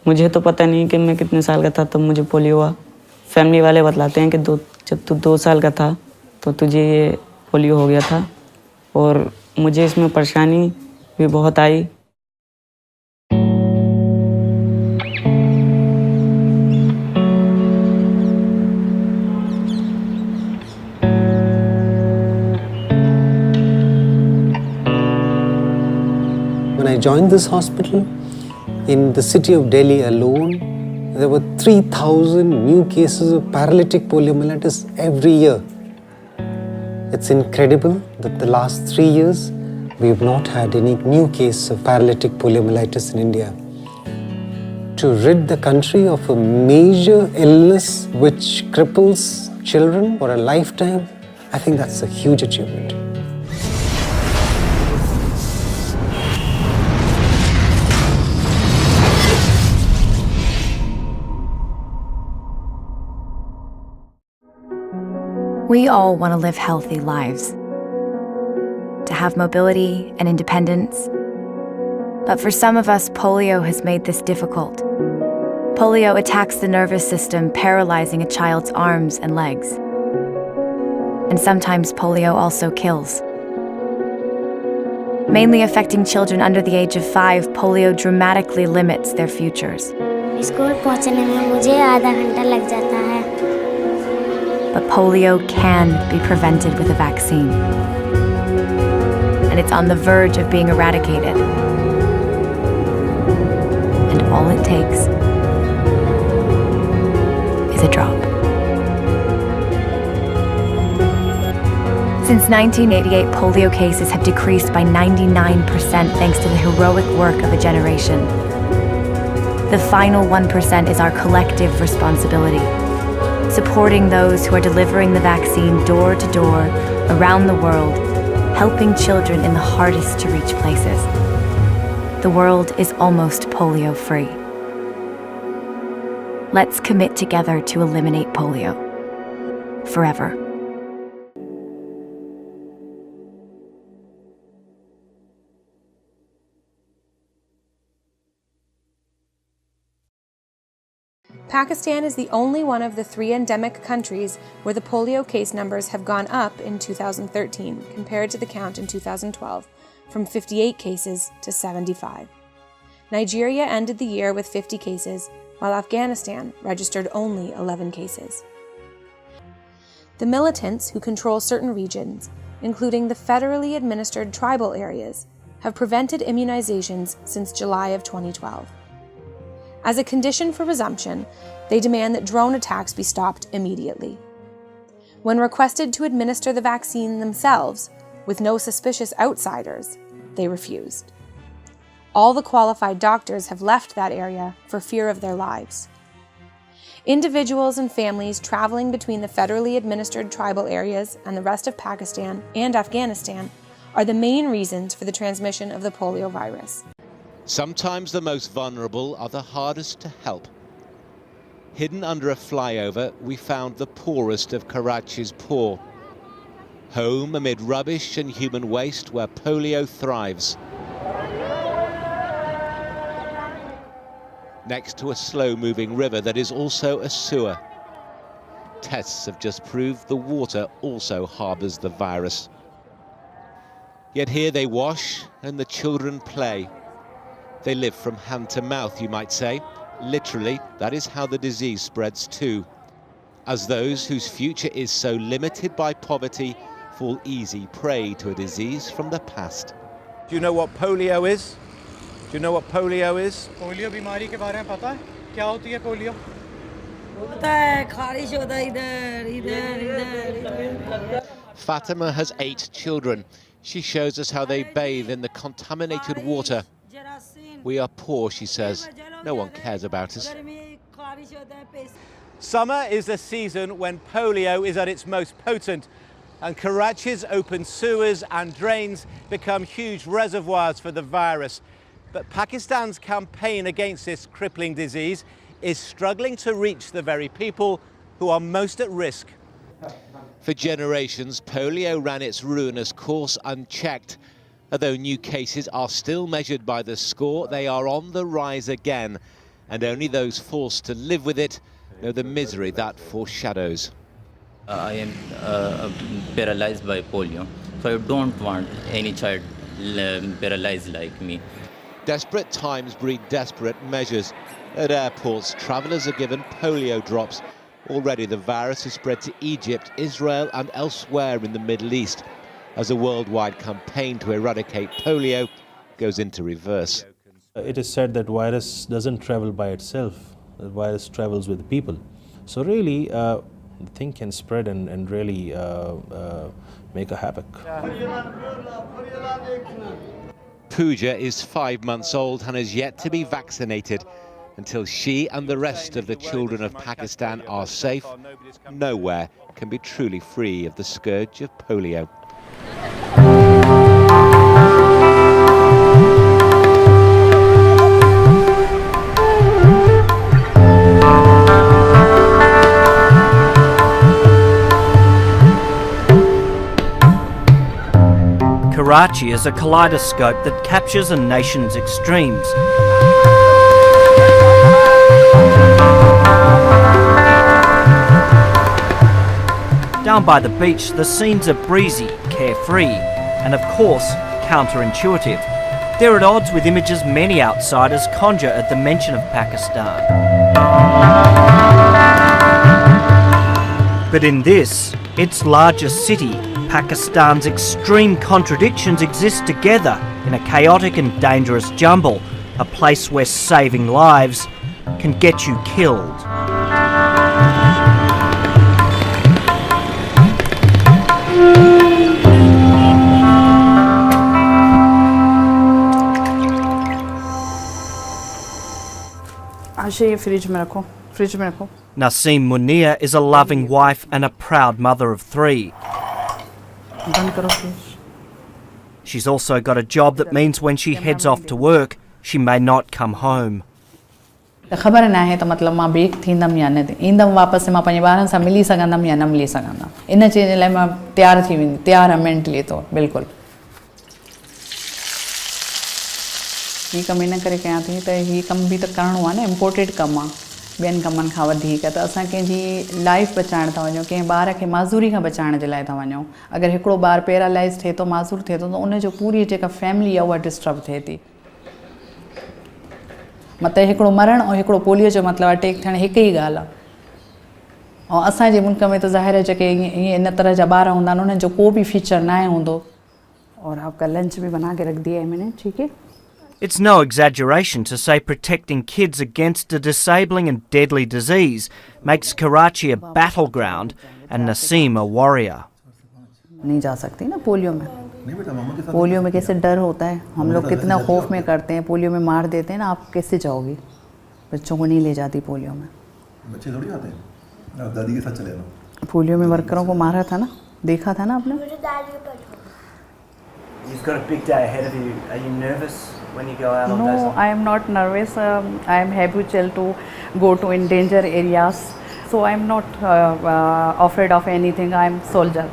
मुझे तो पता नहीं कि मैं कितने साल का था तब मुझे पोलियो हुआ। फैमिली वाले बतलाते हैं कि जब तू 2 साल का था तो तुझे ये पोलियो हो गया था और मुझे इसमें परेशानी भी बहुत आई। When I joined this hospital, in the city of Delhi alone, there were 3,000 new cases of paralytic poliomyelitis every year. It's incredible that the last 3 years, we've not had any new case of paralytic poliomyelitis in India. To rid the country of a major illness which cripples children for a lifetime, I think that's a huge achievement. We all want to live healthy lives, to have mobility and independence. But for some of us, polio has made this difficult. Polio attacks the nervous system, paralyzing a child's arms and legs. And sometimes polio also kills. Mainly affecting children under the age of 5, polio dramatically limits their futures. School पहुंचने में मुझे आधा घंटा लग जाता है। But polio can be prevented with a vaccine. And it's on the verge of being eradicated. And all it takes is a drop. Since 1988, polio cases have decreased by 99% thanks to the heroic work of a generation. The final 1% is our collective responsibility, supporting those who are delivering the vaccine door to door around the world, helping children in the hardest to reach places. The world is almost polio-free. Let's commit together to eliminate polio forever. Pakistan is the only one of the 3 endemic countries where the polio case numbers have gone up in 2013 compared to the count in 2012, from 58 cases to 75. Nigeria ended the year with 50 cases, while Afghanistan registered only 11 cases. The militants who control certain regions, including the federally administered tribal areas, have prevented immunizations since July of 2012. As a condition for resumption, they demand that drone attacks be stopped immediately. When requested to administer the vaccine themselves, with no suspicious outsiders, they refused. All the qualified doctors have left that area for fear of their lives. Individuals and families traveling between the federally administered tribal areas and the rest of Pakistan and Afghanistan are the main reasons for the transmission of the polio virus. Sometimes the most vulnerable are the hardest to help. Hidden under a flyover, we found the poorest of Karachi's poor. Home amid rubbish and human waste where polio thrives. Next to a slow-moving river that is also a sewer. Tests have just proved the water also harbours the virus. Yet here they wash and the children play. They live from hand to mouth, you might say. Literally, that is how the disease spreads too. As those whose future is so limited by poverty fall easy prey to a disease from the past. Do you know what polio is? Do you know what polio is? Polio बीमारी के बारे में पता है क्या होती है polio? होता है खारिश होता है इधर इधर इधर। Fatima has 8 children. She shows us how they bathe in the contaminated water. We are poor, she says. No one cares about us. Summer is the season when polio is at its most potent, and Karachi's open sewers and drains become huge reservoirs for the virus. But Pakistan's campaign against this crippling disease is struggling to reach the very people who are most at risk. For generations, polio ran its ruinous course unchecked. Although new cases are still measured by the score, they are on the rise again. and only those forced to live with it know the misery that foreshadows. I am paralyzed by polio, so I don't want any child paralyzed like me. Desperate times breed desperate measures. At airports, travellers are given polio drops. Already the virus has spread to Egypt, Israel and elsewhere in the Middle East as a worldwide campaign to eradicate polio goes into reverse. It is said that virus doesn't travel by itself, the virus travels with people. So really, the thing can spread and really make a havoc. Pooja is 5 months old and has yet to be vaccinated. Until she and the rest of the children of Pakistan are safe, nowhere can be truly free of the scourge of polio. Karachi is a kaleidoscope that captures a nation's extremes. Down by the beach, the scenes are breezy, carefree, and of course, counterintuitive. They're at odds with images many outsiders conjure at the mention of Pakistan. But in this, its largest city, Pakistan's extreme contradictions exist together in a chaotic and dangerous jumble, a place where saving lives can get you killed. Naseem Munir is a loving wife and a proud mother of 3. She's also got a job that means when she heads off to work, she may not come home. खबर ना है तो मतलब मां break थींदम या न ईंदम वापस मां पंहिंजे ॿारनि सां मिली सघंदम या न मिली सघंदम इन चीज लाइ मां तैयार थी वेंदी तैयार आहे मेंटली तो बिल्कुलु ही कम इन करे कयां थी त ही कम बि त करिणो आहे न इम्पोर्टेड कमु आहे ॿियनि कमनि खां वधीक त असां कंहिंजी लाइफ बचाइण था वञूं कंहिं ॿार खे माज़ूरी खां बचाइण जे लाइ था वञूं अगरि हिकिड़ो ॿारु पैरालाइज़ थिए थो माज़ूर थिए थो त उनजो पूरी जेका फैमिली आहे उहा डिस्टर्ब थिए थी मतलब हिकिड़ो मरण और हिकिड़ो पोलियो जो मतलब अटैक थियण हिकु ई ॻाल्हि आहे ऐं असांजे मुल्क में तो ज़ाहिर है जेके ईअं इन तरह जा ॿार हूंदा आहिनि उन्हनि जो को बि फीचर न आहे हूंदो और आपका लंच भी बना के रख दिया है मैंने ठीक है It's no exaggeration to say protecting kids against a disabling and deadly disease makes Karachi a battleground and Naseem a warrior. नहीं जा सकती ना पोलियो में कैसे डर होता है हम लोग कितना खौफ में करते हैं पोलियो में मार देते हैं ना आप कैसे जाओगी बच्चों को नहीं ले जाती पोलियो में बच्चे थोड़ी आते हैं आप दादी के साथ चले जाओ पोलियो में वर्करों को मारा था ना देखा था ना आपने You've got a big day ahead of you. Are you nervous when you go out on those? No, I am not nervous. I am habitual to go to in danger areas, so I am not afraid of anything. I am soldier.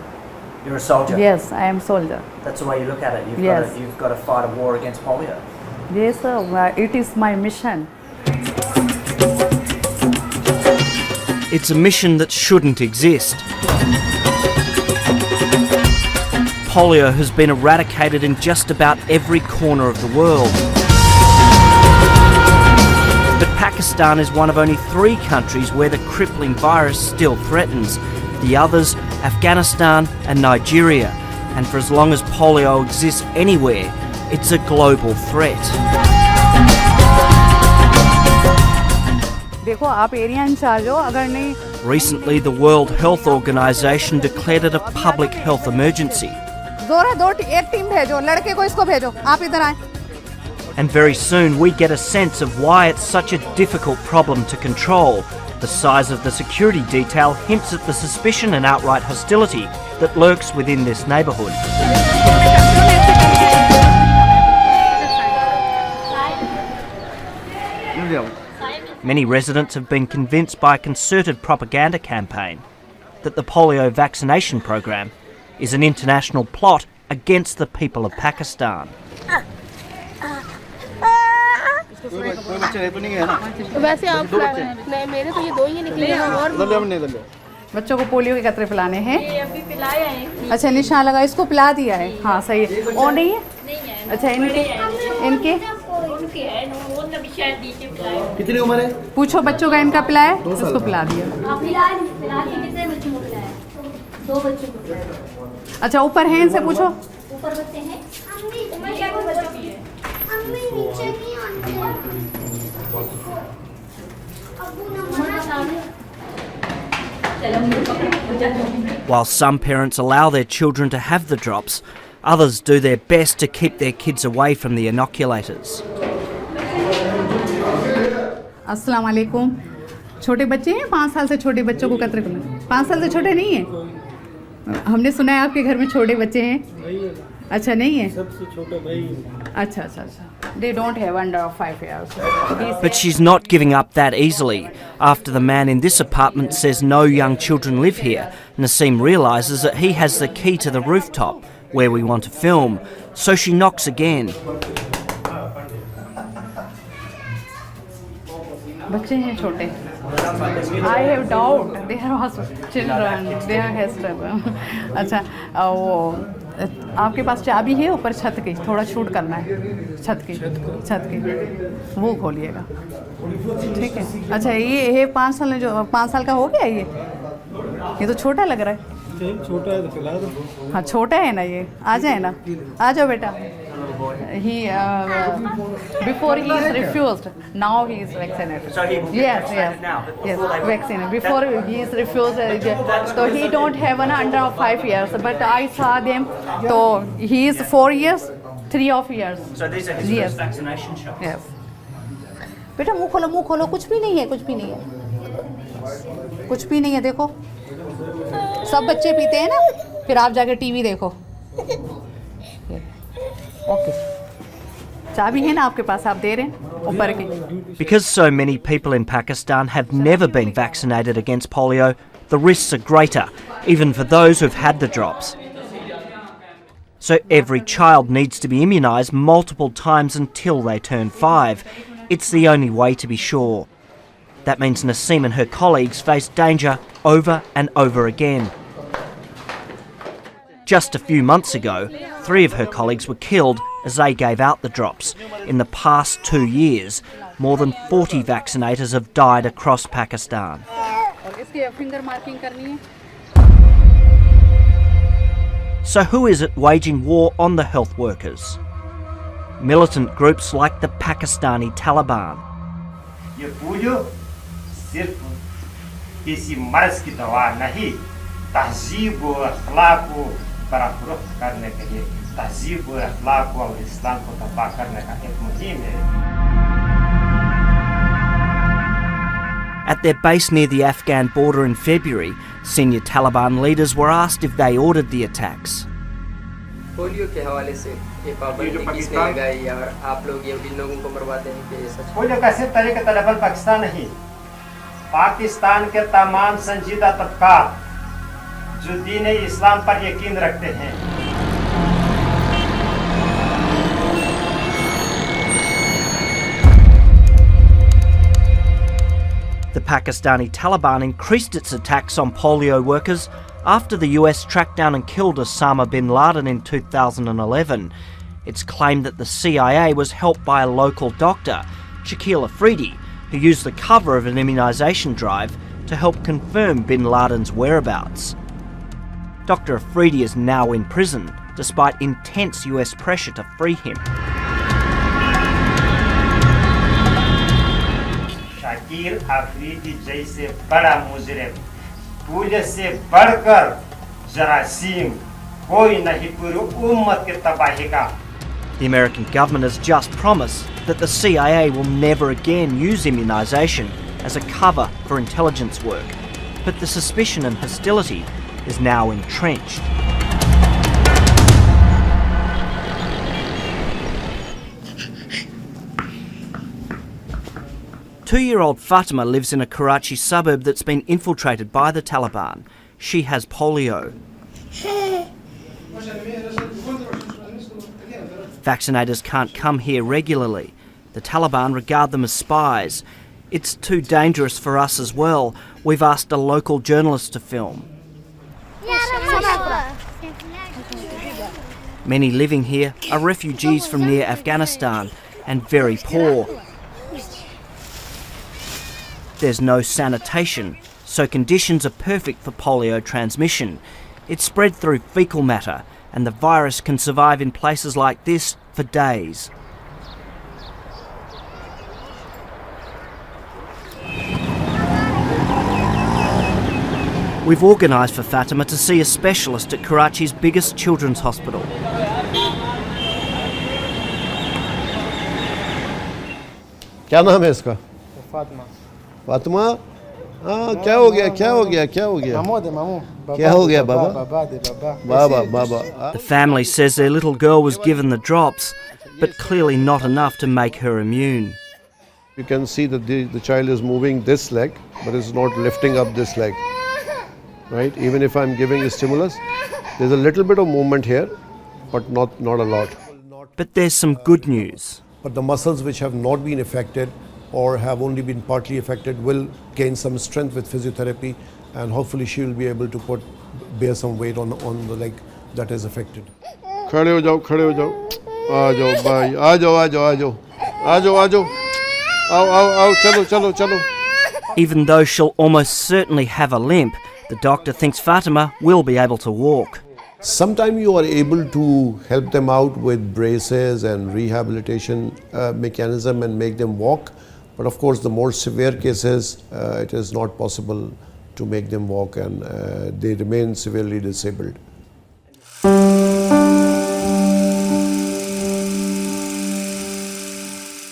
You're a soldier? Yes, I am soldier. That's the way you look at it. You've got to fight a war against polio. Yes, sir. It is my mission. It's a mission that shouldn't exist. Polio has been eradicated in just about every corner of the world. But Pakistan is one of only 3 countries where the crippling virus still threatens. The others, Afghanistan and Nigeria. And for as long as polio exists anywhere, it's a global threat. देखो आप area in charge हो अगर नहीं Recently, the World Health Organization declared it a public health emergency. एक team भेजो लड़के को इसको भेजो आप इधर आए And very soon we get a sense of why it's such a difficult problem to control. The size of the security detail hints at the suspicion and outright hostility that lurks within this neighbourhood. Many residents have been convinced by a concerted propaganda campaign that the polio vaccination program is an international plot against the people of Pakistan. कोई बच्चे है तो नहीं है ना? वैसे आप नहीं, मेरे तो ये 2 ही निकले हैं और बच्चों को पोलियो के कतरे पिलाने हैं। ये अभी पिलाया है। अच्छा, निशान लगा, इसको पिला दिया है। हाँ सही है। और नहीं है? अच्छा, इनके कितनी उम्र है? पूछो बच्चों का, इनका पिलाया, इसको पिला दिया। कितने बच्चों को पिलाया? 2 बच्चों को पिलाया। अच्छा, ऊपर है, इनसे पूछो। ऊपर बच्चे हैं? उम्र क्या बच्चों की है? नीचे नहीं आते। While some parents allow their children to have the drops, others do their best to keep their kids away from the inoculators. अस्सलाम वालेकुम। छोटे बच्चे हैं, 5 साल से छोटे बच्चों को कतरे पिलाए। 5 साल से छोटे नहीं है? हमने सुना है आपके घर में छोटे बच्चे हैं। अच्छा, नहीं है? सबसे छोटा भाई। अच्छा। They don't have under 5 years. But she's not giving up that easily. After the man in this apartment says no young children live here, Naseem realises that he has the key to the rooftop, where we want to film. So she knocks again. बच्चे हैं छोटे। I have doubt. They are also children. They are has अच्छा, वो आपके पास चाबी है ऊपर छत की, थोड़ा शूट करना है छत की, वो खोलिएगा, ठीक है? अच्छा, ये 5 साल जो 5 साल का हो गया, ये तो छोटा लग रहा है। छोटा है तो पिला दो। हाँ, छोटा है ना ये। आ जाए ना, आ जाओ बेटा। He before he is refused, now he is vaccinated. So he yes, vaccinated. Before he is refused, so he don't have an under 5 years. But I saw them, so he is 4 years, 3 years. So these are his first vaccination shots. Yes. बेटा मुंह खोलो, कुछ भी नहीं है, कुछ भी नहीं है। देखो, सब बच्चे पीते हैं ना, फिर आप जाके टीवी देखो। ओके, चाबी है ना आपके पास, आप दे रहे हैं ऊपर की। Because so many people in Pakistan have never been vaccinated against polio, the risks are greater, even for those who've had the drops. So every child needs to be immunised multiple times until they turn 5. It's the only way to be sure. That means Naseem and her colleagues face danger over and over again. Just a few months ago, 3 of her colleagues were killed as they gave out the drops. In the past 2 years, more than 40 vaccinators have died across Pakistan. So who is it waging war on the health workers? Militant groups like the Pakistani Taliban. ये polio सिर्फ किसी मर्ज की दवा नहीं, तहजीब और अखलाक को बरकरार करने के लिए, तहजीब और अखलाक और इस्लाम को तबाह करने का एक मुहिम है। At their base near the Afghan border in February, senior Taliban leaders were asked if they ordered the attacks. Polio के हवाले से ये पाबंदी किसने लगाई या आप लोग ये भी लोगों को मरवाते हैं कि ये सच? पोलियो का सिर्फ तरीका तलबल पाकिस्तान नहीं, पाकिस्तान के तमाम संजीदा तबकात जो दीन इस्लाम पर यकीन रखते हैं। The Pakistani Taliban increased its attacks on polio workers after the US tracked down and killed Osama bin Laden in 2011. It's claimed that the CIA was helped by a local doctor, Shaquille Afridi, who used the cover of an immunisation drive to help confirm bin Laden's whereabouts. Dr. Afridi is now in prison, despite intense US pressure to free him. Shakir Afridi जैसे बड़ा मुजरिम, police से बढ़कर जरासीम कोई नहीं पूरी उम्मत की तबाही का। The American government has just promised that the CIA will never again use immunisation as a cover for intelligence work. But the suspicion and hostility is now entrenched. Two-year-old Fatima lives in a Karachi suburb that's been infiltrated by the Taliban. She has polio. Vaccinators can't come here regularly. The Taliban regard them as spies. It's too dangerous for us as well. We've asked a local journalist to film. Many living here are refugees from near Afghanistan and very poor. There's no sanitation, so conditions are perfect for polio transmission. It's spread through fecal matter, and the virus can survive in places like this for days. We've organised for Fatima to see a specialist at Karachi's biggest children's hospital. क्या नाम है इसका? फातिमा। फातिमा? हाँ, क्या हो गया? क्या हो गया? क्या हो गया? क्या हो गया बाबा? बाबा, बाबा. The family says their little girl was given the drops, but clearly not enough to make her immune. You can see that the child is moving this leg, but is not lifting up this leg. Right? Even if I'm giving a stimulus, there's a little bit of movement here, but not a lot. But there's some good news. But the muscles which have not been affected or have only been partly affected will gain some strength with physiotherapy, and hopefully she will be able to bear some weight on the leg that is affected. खड़े हो जाओ, खड़े हो जाओ. आ जाओ भाई, आ जाओ, आ जाओ, आ जाओ. आ जाओ, आ जाओ. आओ, आओ, आओ, चलो, चलो, चलो. Even though she'll almost certainly have a limp, the doctor thinks Fatima will be able to walk. Sometimes you are able to help them out with braces and rehabilitation mechanism and make them walk. But of course, the more severe cases, it is not possible to make them walk, and they remain severely disabled.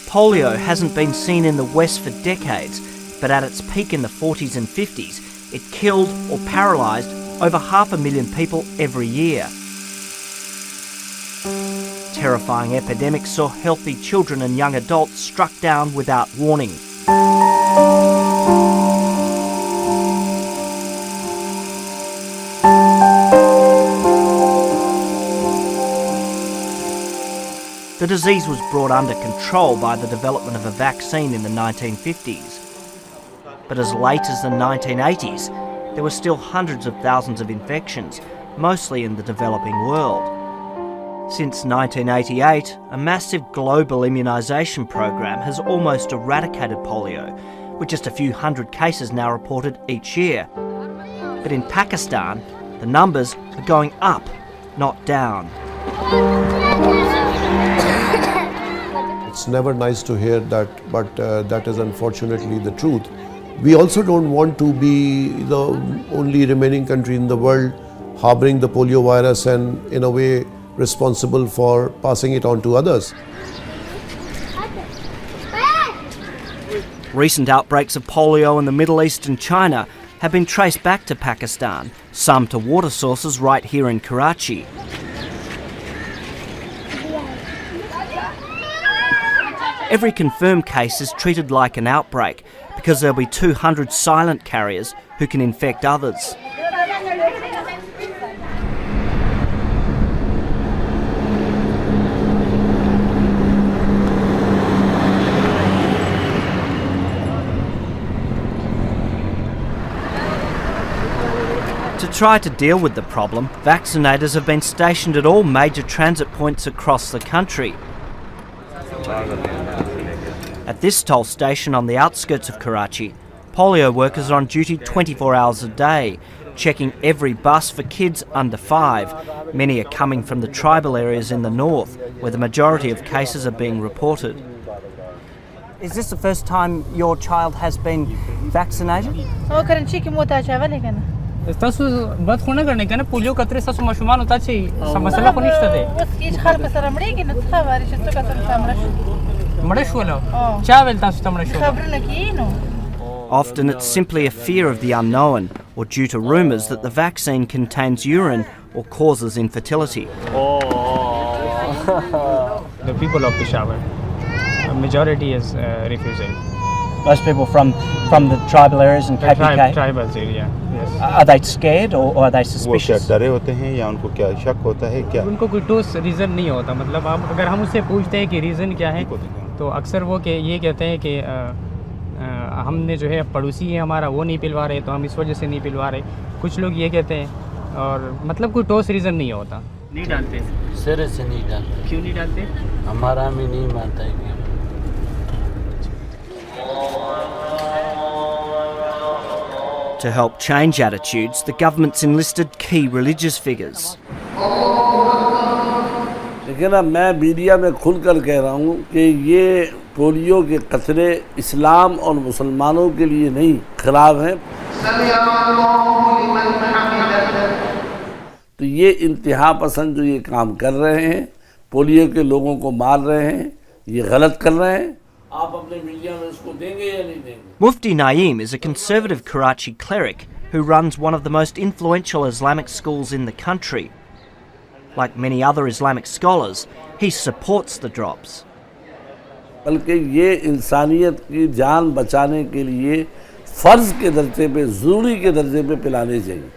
Polio hasn't been seen in the West for decades, but at its peak in the 40s and 50s, it killed or paralysed over 500,000 people every year. Terrifying epidemics saw healthy children and young adults struck down without warning. The disease was brought under control by the development of a vaccine in the 1950s. But as late as the 1980s, there were still hundreds of thousands of infections, mostly in the developing world. Since 1988, a massive global immunisation program has almost eradicated polio, with just a few hundred cases now reported each year. But in Pakistan, the numbers are going up, not down. It's never nice to hear that, but that is unfortunately the truth. We also don't want to be the only remaining country in the world harboring the polio virus and in a way responsible for passing it on to others. Recent outbreaks of polio in the Middle East and China have been traced back to Pakistan, some to water sources right here in Karachi. Every confirmed case is treated like an outbreak because there'll be 200 silent carriers who can infect others. To try to deal with the problem, vaccinators have been stationed at all major transit points across the country. At this toll station on the outskirts of Karachi, polio workers are on duty 24 hours a day, checking every bus for kids under 5. Many are coming from the tribal areas in the north, where the majority of cases are being reported. Is this the first time your child has been vaccinated? तसु बात होना करने का ना polio कतरे ससु मशुमान होता चाहिए समस्या को निश्चित है उसकी खाल पे सरमड़े की न था वारिश तो का समरश मड़े शुलो चावल तासु तमड़े शुलो खबर लगी no. Often it's simply a fear of the unknown or due to rumours that the vaccine contains urine or causes infertility. The people of Peshawar, a majority is refusing. Most people from the tribal areas and KPK? Tribal area, yes. Are they scared or are they suspicious? वो क्या डरे होते हैं या उनको क्या शक होता है क्या? उनको कोई ठोस रीज़न नहीं होता मतलब आप अगर हम उससे पूछते हैं कि रीज़न क्या है तो अक्सर वो ये कहते हैं कि हमने जो है पड़ोसी है हमारा वो नहीं पिलवा रहे तो हम इस वजह से नहीं पिलवा रहे। कुछ लोग ये कहते हैं और मतलब कोई ठोस रीज़न नहीं होता। नहीं डालते सिरे से नहीं डालते। क्यों नहीं डालते? हमारा में नहीं मानता है। To help change attitudes, the government's enlisted key religious figures. लेकिन अब मैं मीडिया में खुलकर कह रहा हूँ कि ये पोलियो के कचरे इस्लाम और मुसलमानों के लिए नहीं, खराब हैं। तो ये इंतहा पसंद जो ये काम कर रहे हैं, पोलियो के लोगों को मार रहे हैं, ये गलत कर रहे हैं। आप अपने मीडिया में इसको देंगे या नहीं देंगे? Mufti Naeem is a conservative Karachi cleric who runs one of the most influential Islamic schools in the country. Like many other Islamic scholars, he supports the drops. बल्कि ये इंसानियत की जान बचाने के लिए फ़र्ज के दर्जे पे, ज़रूरी के दर्जे पे पिलाने चाहिए।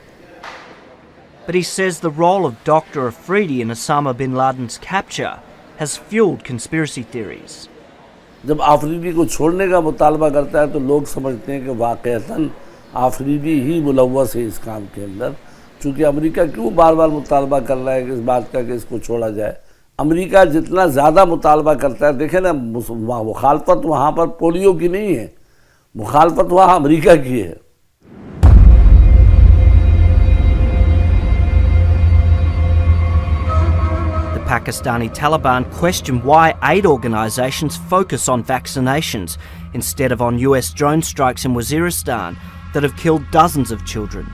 But he says the role of Dr. Afridi in Osama bin Laden's capture has fueled conspiracy theories. जब आफरीदी को छोड़ने का मुतालबा करता है तो लोग समझते हैं कि वाक़अतन आफरीदी ही मुलव्वस है इस काम के अंदर। चूँकि अमेरिका क्यों बार बार मुतालबा कर रहा है कि इस बात का कि इसको छोड़ा जाए। अमेरिका जितना ज़्यादा मुतालबा करता है, देखें ना, मुखालफत वहाँ पर पोलियो की नहीं है, मुखालफत वहाँ अमेरिका की है। Pakistani Taliban question why aid organisations focus on vaccinations instead of on US drone strikes in Waziristan that have killed dozens of children.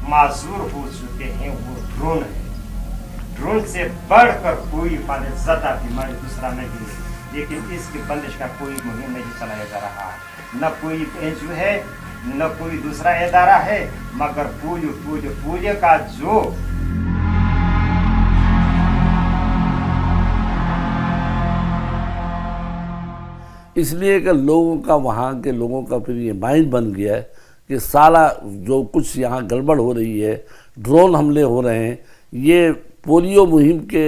माजूर हो चुके हैं वो ड्रोन है। ड्रोन से बढ़कर कोई हिफाजतज़दा बीमारी दूसरा नहीं है, लेकिन इसकी बंदिश का कोई मुहिम नहीं चलाया जा रहा है। न कोई NGO है, न कोई दूसरा इदारा है, मगर पोलियो का जो इसलिए कि लोगों का, वहाँ के लोगों का फिर ये माइंड बन गया है कि साला जो कुछ यहाँ गड़बड़ हो रही है, ड्रोन हमले हो रहे हैं, ये पोलियो मुहिम के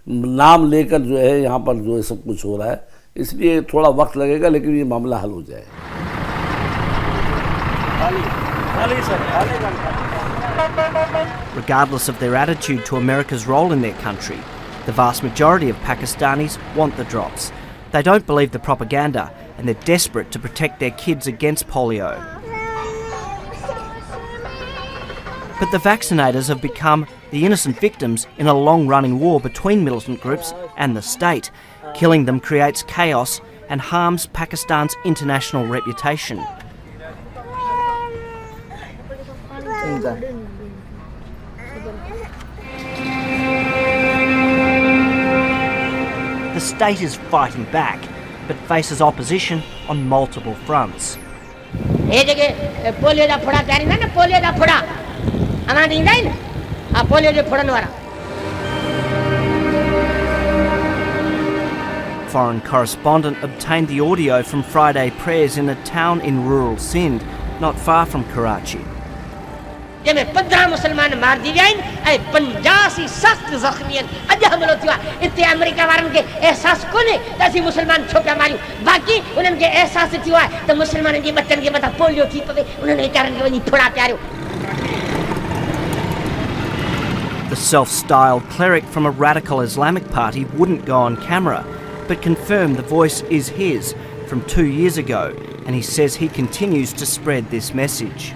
नाम लेकर जो है यहाँ पर जो है सब कुछ हो रहा है। इसलिए थोड़ा वक्त लगेगा, लेकिन ये मामला हल हो जाएगा। Regardless of their attitude to America's role in their country, the vast majority of Pakistanis want the drops. They don't believe the propaganda and they're desperate to protect their kids against polio. But the vaccinators have become the innocent victims in a long-running war between militant groups and the state. Killing them creates chaos and harms Pakistan's international reputation. The state is fighting back, but faces opposition on multiple fronts. Foreign correspondent obtained the audio from Friday prayers in a town in rural Sindh, not far from Karachi. जंहिंमें 15 मुसलमान मार दी गया ऐं 50 सख़्त ज़ख़्मी अॼु हमिलो थियो आहे। इते अमेरिका वारनि खे एहसास कोन्हे त असीं मुसलमान छो पिया मारियूं, बाक़ी उन्हनि खे एहसास थियो आहे त मुसलमाननि जे ॿचनि जे मथां पोलियो थी पवे, उन्हनि वीचारनि खे वञी फुड़ा पियारियो। The self-styled cleric from a radical Islamic party wouldn't go on camera, but confirmed the voice is his from 2 years ago, and he says he continues to spread this message.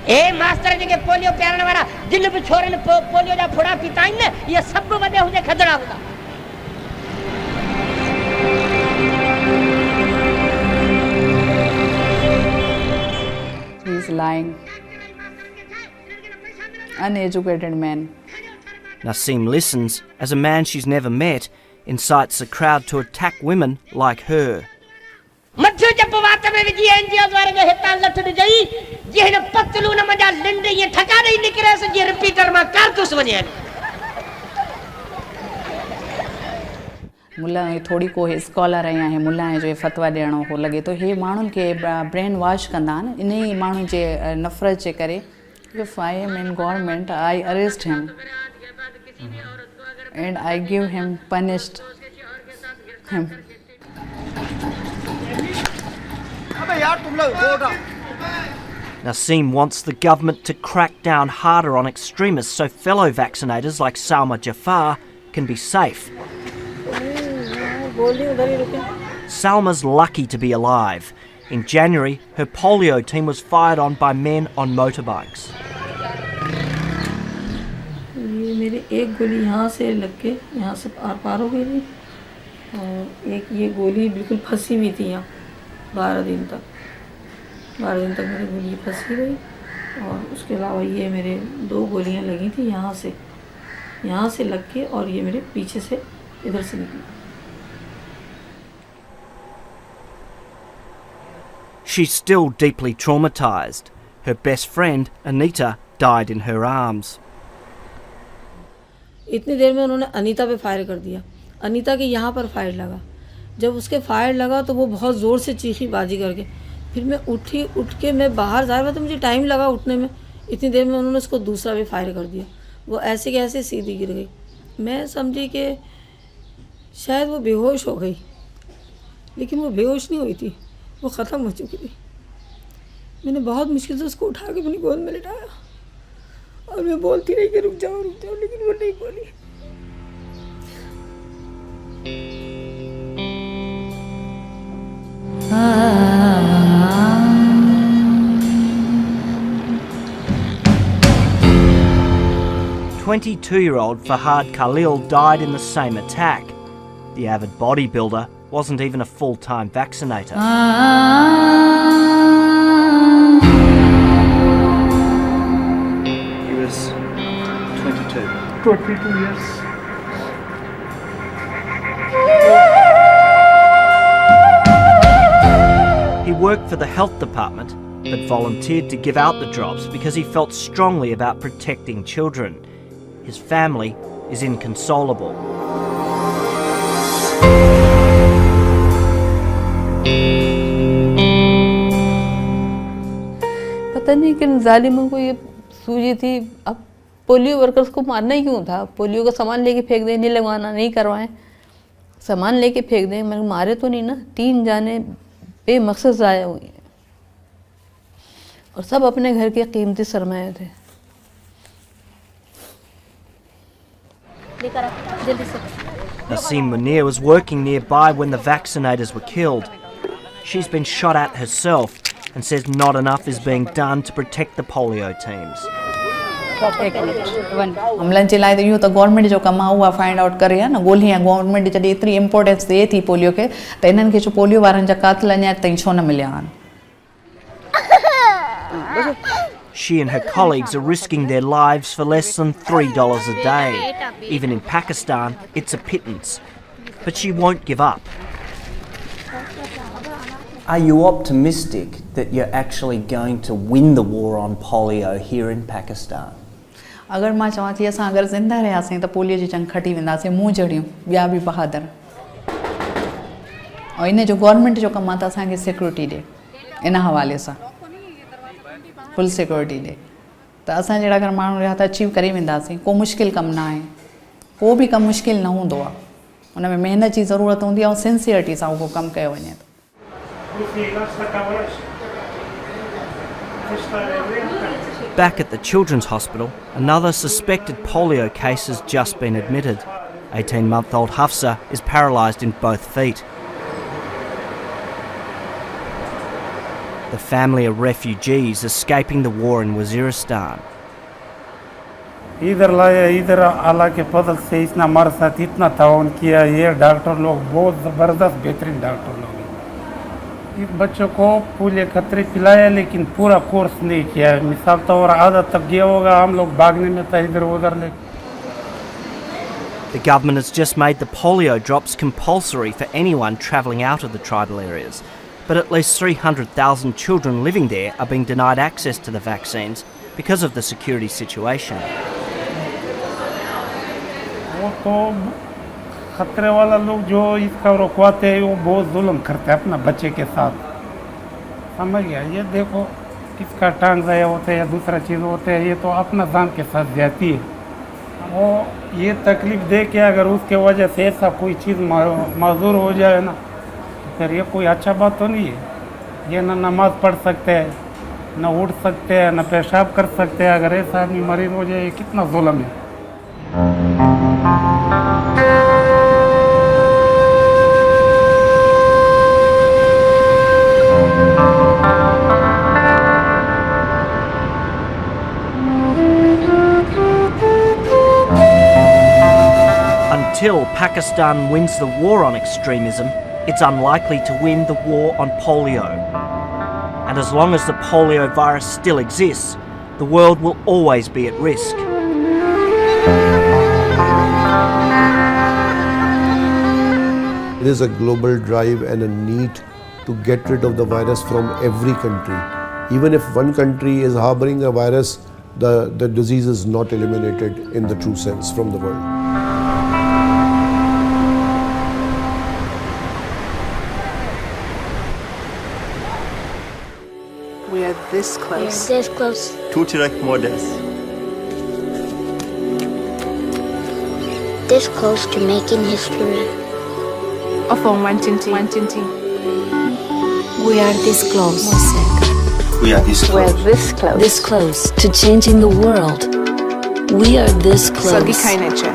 ए master JK polio पियारण वारा जिन बि छोरनि polio जा फुड़ा पीता आहिनि न, इहे सभु वॾे हूंदे खदड़ा हूंदा। He is lying. Uneducated man. Naseem listens as a man she's never met incites the crowd to attack women like her. मथो जप वात में विजी एनजीओ वारे जो हितां लठ ॾई जिन पतलून मजा लिंड ये ठका ॾई निकरे से जे रिपीटर मां कारतूस वञे। मुल्ला थोड़ी को स्कॉलर या है मुल्ला जो फतवा ॾियणो हो लॻे तो हे माण्हुनि खे ब्रेन वॉश कंदा आहिनि। इन्ही माण्हुनि जे नफ़रत जे करे if I am in government I arrest him and I give him punished Naseem wants the government to crack down harder on extremists so fellow vaccinators like Salma Jafar can be safe. Salma's lucky to be alive. In January, her polio team was fired on by men on motorbikes. ये मेरी एक गोली यहाँ से लग के यहाँ से आर पार हो गई थी और एक ये गोली बिल्कुल फंसी हुई थी यहाँ 12 दिन तक मेरी गोली फंसी रही और उसके अलावा ये मेरे 2 गोलियाँ लगी थी यहाँ से लग के और ये मेरे पीछे से इधर से निकली. She's still deeply traumatised. Her best friend, Anita, died in her arms. इतनी देर में उन्होंने अनीता पे फायर कर दिया. अनीता के यहाँ पर फायर लगा. जब उसके फायर लगा तो वो बहुत ज़ोर से चीखी बाजी करके. फिर मैं उठ के मैं बाहर जा रहा था तो मुझे टाइम लगा उठने में. इतनी देर में उन्होंने उसको दूसरा भी फायर कर दिया. वो ऐसे के ऐसे सीधी गिर गई. मैं समझी कि शायद वो बेहोश हो गई, लेकिन वो बेहोश नहीं हुई थी, वो ख़त्म हो चुकी थी. मैंने बहुत मुश्किल से उसको उठा के अपनी गोद में लिटाया और मैं बोलती रही कि रुक जाओ, लेकिन वो नहीं बोली. "22-year-old Fahad Khalil died in the same attack. The avid bodybuilder wasn't even a full-time vaccinator. He was 22. 22 years. He worked for the health department but volunteered to give out the drops because he felt strongly about protecting children. His family is inconsolable. पता नहीं किन जालिमों को ये सूझी थी. अब polio workers को मारना ही क्यों था? पोलियो का सामान लेके फेंक दें, नहीं लगवाना, नहीं करवाएं, सामान लेके फेंक दें, मगर मारे तो नहीं ना. 3 जाने बेमकसद ज़ाया हुई हैं और सब अपने घर के कीमती सरमाए थे. Naseem Munir was working nearby when the vaccinators were killed. She's been shot at herself and says not enough is being done to protect the polio teams. हमलन चलाए तो यूँ तो गवर्नमेंट जो कमा हुआ फाइंड आउट करे है ना गोलियां गवर्नमेंट जॾहिं एतिरी इम्पोर्टेंस ॾिए थी पोलियो खे त इन्हनि खे छो पोलियो वारनि जा कातिल अञा ताईं छो न मिलिया आहिनि. She and her colleagues are risking their lives for less than $3 a day. Even in Pakistan, it's a pittance. But she won't give up. Are you optimistic that you're actually going to win the war on polio here in Pakistan? अगर मां चवां थी असां अगर ज़िंदा रहियासीं त polio जी जंग खटी वेंदासीं. मूं जहिड़ियूं ॿिया बि बहादुर. ऐं इन जो गवर्नमेंट जो कमु आहे त असांखे सिक्योरिटी ॾिए इन हवाले सां फुल सिक्योरिटी ॾिए त असां जहिड़ा अगरि माण्हू रहिया त अचीव करे वेंदासीं. को मुश्किल कमु न आहे, को बि कमु मुश्किल न हूंदो आहे. उन में महिनत जी ज़रूरत हूंदी आहे ऐं सिंसियरिटी सां उहो कमु कयो वञे. Back at the Children's Hospital, another suspected polio case has just been admitted. 18-month-old Hafsa is paralysed in both feet. The family are refugees escaping the war in Waziristan. इधर लाया इधर अल्लाह के फजल से इतना हमारे साथ इतना ताउन किया. ये डॉक्टर लोग बहुत ज़बरदस्त बेहतरीन डॉक्टर लोग. इन बच्चों को पोलियो खतरे पिलाया लेकिन पूरा कोर्स नहीं किया. मिसाल तौर आधा तक गया होगा, हम लोग भागने में था इधर उधर. The government has just made the polio drops compulsory for anyone travelling out of the tribal areas. But at least 300,000 children living there are being denied access to the vaccines because of the security situation. वो तो खतरे वाला लोग जो इसका रुकवाते हैं वो बहुत जुल्म करते हैं अपना बच्चे के साथ. समझ गया? ये देखो इसका टांग ज़ाया होता है या दूसरा चीज़ होता है, ये तो अपना जान के साथ जाती है. वो ये तकलीफ़ दे के अगर उसके वजह से ऐसा कोई चीज़ माजूर हो जाए ना, फिर ये कोई अच्छा बात तो नहीं है। ये ना नमाज पढ़ सकते हैं, ना उठ सकते हैं, ना पेशाब कर सकते हैं। अगर ऐसा आदमी मरीज हो जाए, ये कितना जुल्म है। Until Pakistan wins the war on extremism, it's unlikely to win the war on polio. And as long as the polio virus still exists, the world will always be at risk. It is a global drive and a need to get rid of the virus from every country. Even if one country is harboring a virus, the disease is not eliminated in the true sense from the world. We are this close. We are this close. To direct more deaths. This close to making history. Of Wantinti. We are this close. We are this We're close. this close. This close to changing the world. We are this close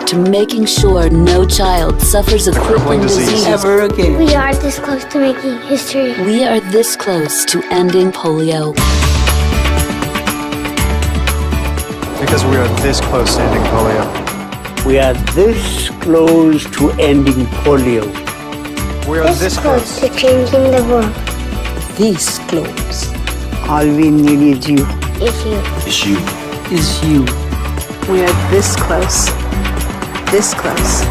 to making sure no child suffers a crippling disease ever again. We are this close to making history. We are this close to ending polio. Because we are this close to ending polio. We are this close to ending polio. We are this close to changing the world. This close. All we need is you. Is you. It's you. Is you. We are this close. This close.